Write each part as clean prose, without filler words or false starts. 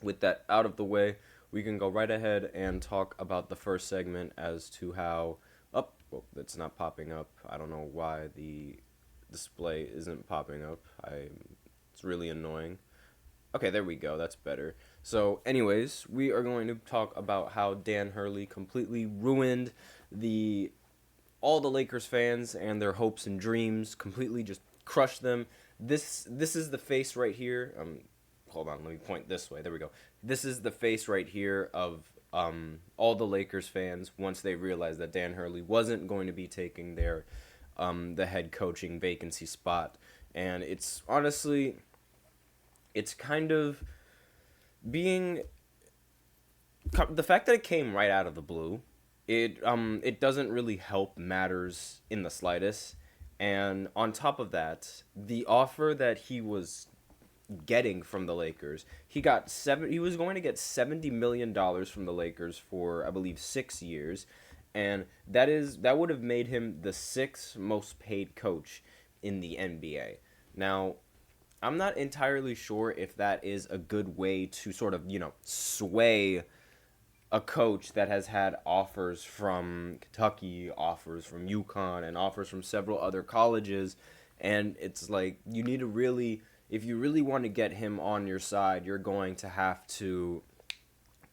with that out of the way, we can go right ahead and talk about the first segment as to how up. Well, it's not popping up. I don't know why the display isn't popping up. It's really annoying. Okay, there we go. That's better. So, anyways, we are going to talk about how Dan Hurley completely ruined the all the Lakers fans and their hopes and dreams. Completely just crushed them. This is the face right here. Hold on, let me point this way. There we go. This is the face right here of all the Lakers fans once they realized that Dan Hurley wasn't going to be taking their the head coaching vacancy spot, and it's honestly it's kind of being the fact that it came right out of the blue. It doesn't really help matters in the slightest, and on top of that, the offer that he was getting from the Lakers. He was going to get $70 million from the Lakers for I believe 6 years, and that would have made him the sixth most paid coach in the NBA. Now, I'm not entirely sure if that is a good way to sort of, sway a coach that has had offers from Kentucky, offers from UConn, and offers from several other colleges. And it's like, you need to really, if you really want to get him on your side, you're going to have to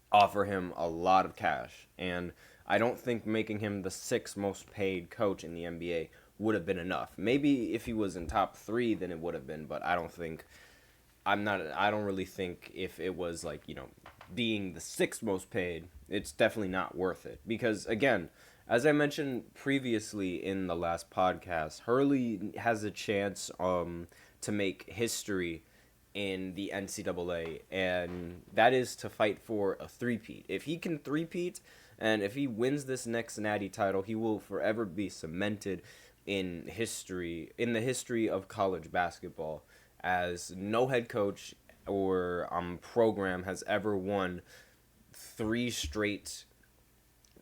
offer him a lot of cash. And I don't think making him the sixth most paid coach in the NBA would have been enough. Maybe if he was in top three, then it would have been, but I don't really think if it was like, being the sixth most paid, it's definitely not worth it. Because again, as I mentioned previously in the last podcast, Hurley has a chance to make history in the NCAA, and that is to fight for a three-peat. If he can three-peat, and if he wins this next natty title, he will forever be cemented in the history of college basketball, as no head coach or program has ever won three straight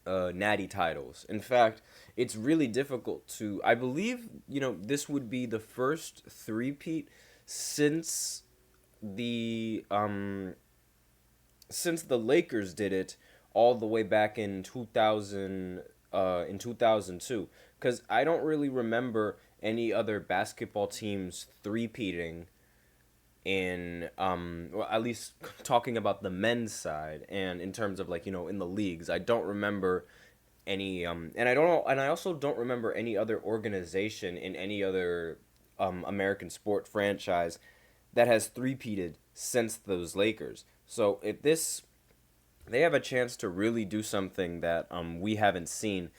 natty titles. In fact, it's really difficult to. I believe this would be the first three-peat since the since the Lakers did it all the way back in 2002, because I don't really remember any other basketball teams three-peating in well, at least talking about the men's side, and in terms of like in the leagues, I don't remember any and I also don't remember any other organization in any other American sport franchise that has three-peated since those Lakers. So if this they have a chance to really do something that we haven't seen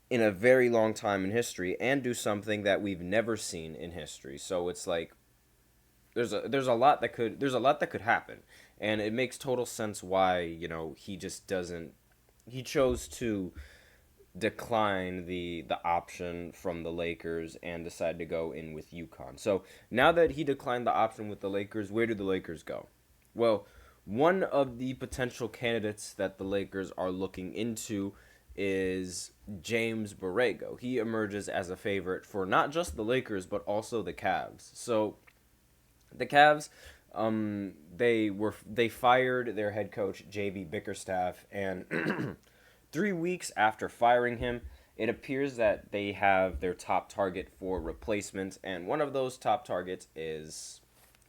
in a very long time in history, and do something that we've never seen in history. So it's like there's a lot that could happen, and it makes total sense why he just doesn't he chose to decline the option from the Lakers and decide to go in with UConn. So now that he declined the option with the Lakers, where do the Lakers go? Well, one of the potential candidates that the Lakers are looking into is James Borrego. He emerges as a favorite for not just the Lakers but also the Cavs. So the Cavs, they fired their head coach JB Bickerstaff, and 3 weeks after firing him, it appears that they have their top target for replacement, and one of those top targets is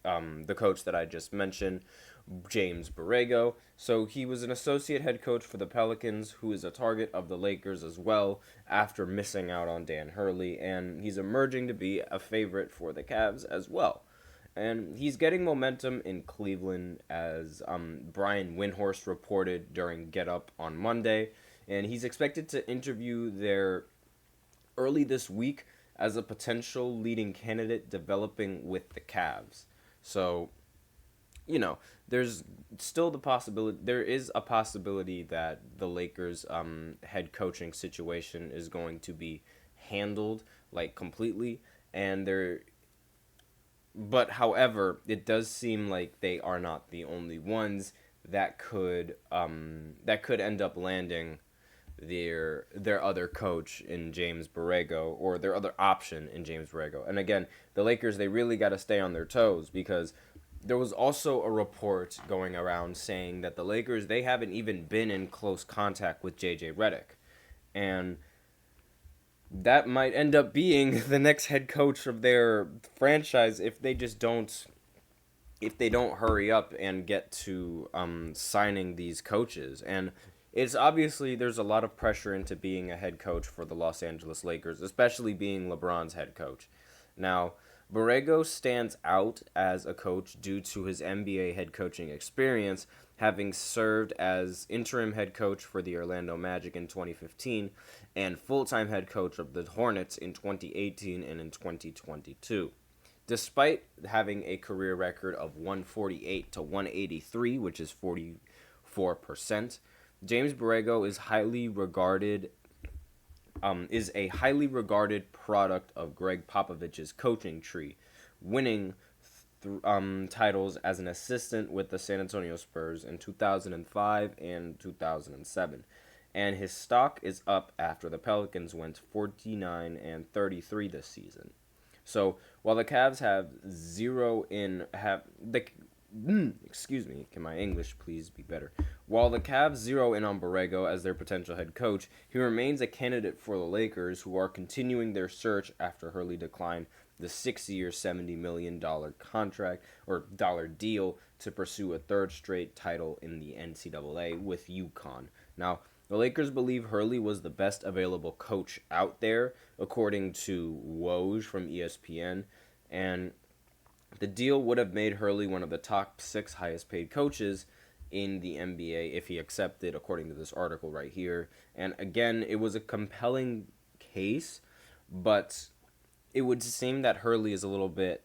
the coach that I just mentioned, James Borrego. So he was an associate head coach for the Pelicans, who is a target of the Lakers as well, after missing out on Dan Hurley, and he's emerging to be a favorite for the Cavs as well. And he's getting momentum in Cleveland, as Brian Windhorst reported during Get Up on Monday. And he's expected to interview there early this week as a potential leading candidate developing with the Cavs. So, there's still there is a possibility that the Lakers' head coaching situation is going to be handled like completely, and but however, it does seem like they are not the only ones that could end up landing their other coach in James Borrego, or their other option in James Borrego. And again, the Lakers, they really got to stay on their toes, because there was also a report going around saying that the Lakers, they haven't even been in close contact with JJ Redick. And that might end up being the next head coach of their franchise if they don't hurry up and get to signing these coaches. And it's obviously there's a lot of pressure into being a head coach for the Los Angeles Lakers, especially being LeBron's head coach. Now, Borrego stands out as a coach due to his NBA head coaching experience, having served as interim head coach for the Orlando Magic in 2015 and full-time head coach of the Hornets in 2018 and in 2022. Despite having a career record of 148 to 183, which is 44%, James Borrego is a highly regarded product of Greg Popovich's coaching tree, winning titles as an assistant with the San Antonio Spurs in 2005 and 2007. And his stock is up after the Pelicans went 49 and 33 this season. So while the Cavs have excuse me, can my English please be better? While the Cavs zero in on Borrego as their potential head coach, he remains a candidate for the Lakers, who are continuing their search after Hurley declined the 6-year, $70 million contract or dollar deal to pursue a third straight title in the NCAA with UConn. Now, the Lakers believe Hurley was the best available coach out there, according to Woj from ESPN, and the deal would have made Hurley one of the top 6 highest paid coaches in the NBA if he accepted, according to this article right here. And again, it was a compelling case, but it would seem that Hurley is a little bit,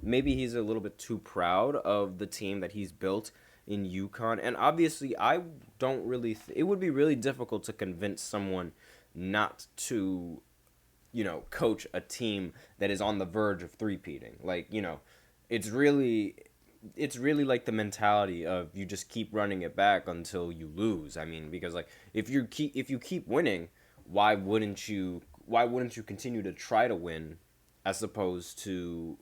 maybe he's a little bit too proud of the team that he's built in UConn. And obviously, I don't really, it would be really difficult to convince someone not to, coach a team that is on the verge of three-peating. It's really like the mentality of you just keep running it back until you lose. I mean, because if you keep winning, why wouldn't you continue to try to win as opposed to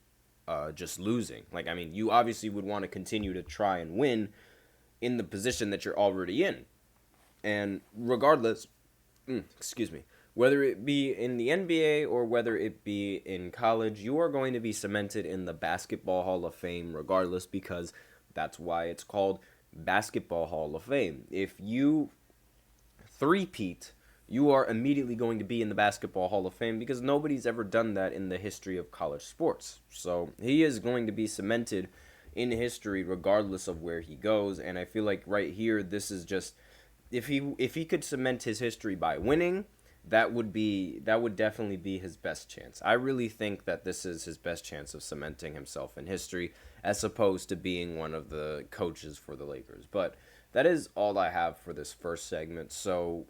just losing? You obviously would want to continue to try and win in the position that you're already in. And regardless, whether it be in the NBA or whether it be in college, you are going to be cemented in the Basketball Hall of Fame regardless, because that's why it's called Basketball Hall of Fame. If you three-peat, you are immediately going to be in the Basketball Hall of Fame because nobody's ever done that in the history of college sports. So he is going to be cemented in history regardless of where he goes, and I feel like right here, this is just, if he could cement his history by winning, that would definitely be his best chance. I really think that this is his best chance of cementing himself in history as opposed to being one of the coaches for the Lakers. But that is all I have for this first segment. So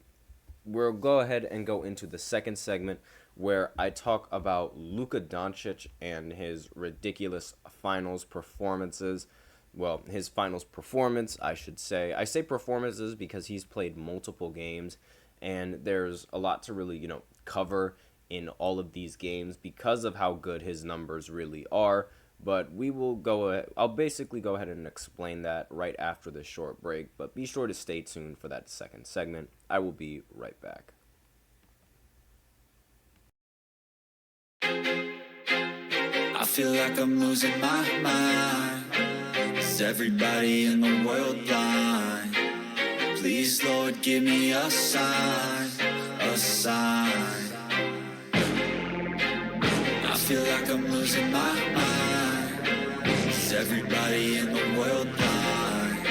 we'll go ahead and go into the second segment where I talk about Luka Doncic and his ridiculous finals performances. Well, his finals performance, I should say. I say performances because he's played multiple games, and there's a lot to really, cover in all of these games because of how good his numbers really are. But I'll basically go ahead and explain that right after this short break. But be sure to stay tuned for that second segment. I will be right back. I feel like I'm losing my mind. Is everybody in the world blind? Please, Lord, give me a sign, a sign. I feel like I'm losing my mind. Is everybody in the world blind?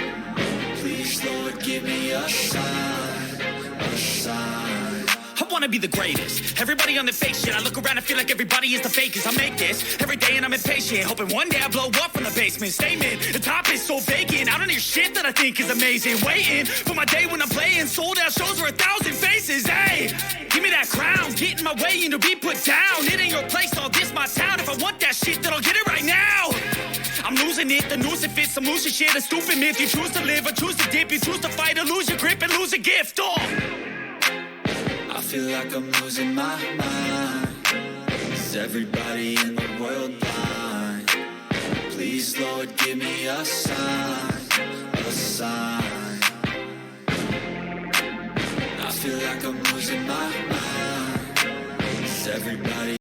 Please, Lord, give me a sign, a sign. I wanna be the greatest. Everybody on the fake shit. I look around and feel like everybody is the fakest. I make this every day and I'm impatient, hoping one day I blow up from the basement. Statement, the top is so vacant. I don't hear shit that I think is amazing. Waiting for my day when I'm playing sold out shows for 1,000 faces. Hey, give me that crown. Get in my way and to be put down. It ain't your place, all this my town. If I want that shit, then I'll get it right now. I'm losing it, the noose it fits. I'm losing shit, a stupid myth. You choose to live or choose to dip. You choose to fight or lose your grip and lose a gift. I feel like I'm losing my mind. Is everybody in the world blind? Please, Lord, give me a sign, a sign. I feel like I'm losing my mind. Is everybody